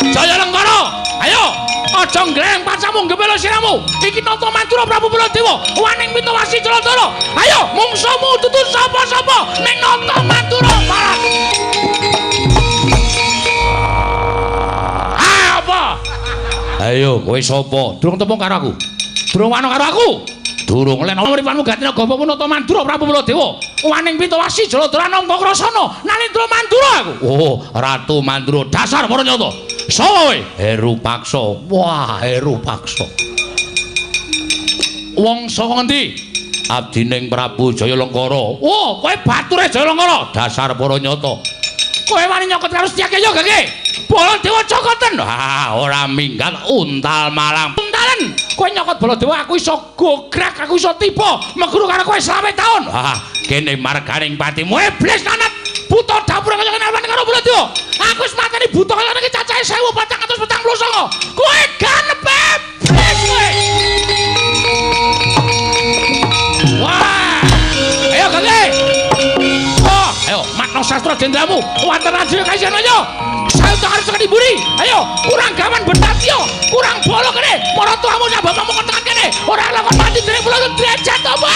Jaya Lenggara, ayo aja ngleng pacamu nggebelo siramu. Iki Nata Mantura Prabu Baladewa, waning Mitawasi Jaladara. Ayo mungsuhmu dudu sapa-sapa ning Nata Mantura Barat. Apa? Ayo kowe sapa? Durung tepung karo aku. Durung wano karo aku. Durung lek ana mripanmu Gatina Gapa Nata Mantura Prabu Baladewa, waning Mitawasi Jaladara nampa krasana Nalendra Mantura aku. Oh, Ratu Mantura dasar para nyata. Sapa kowe? Heru Paksa. Wah, Heru Paksa. Wong saka ngendi? Abdining Prabu Jaya Lenggara. Oh, kowe bature Jaya Lenggara. Dasar para nyata. Kowe wani nyokot karo Setyakaya gage? Baladewa cokoten. Ah, ora minggat untal malang. Untalen. Kowe nyokot Baladewa aku iso gograk, aku iso tiba meguru karo kowe selama taun. Ah, kene marganing patimu iblis nanat. Buta dapur kaya ngene alwane karo Baladewa. Aku wis mateni buta kaya ngene iki cacahe 1449. Kowe ganepe iblis kowe. Wah! Ayo gage. Oh, ayo makna sastra jendramu. Wonten rajine kasihan ayo. Saya tak harus sekali buri. Ayo, kurang gaman bentatio, kurang bolo kene. Para tuamu sak bapakmu kon tekan kene. Ora lakon mati dene pulau derajat apa?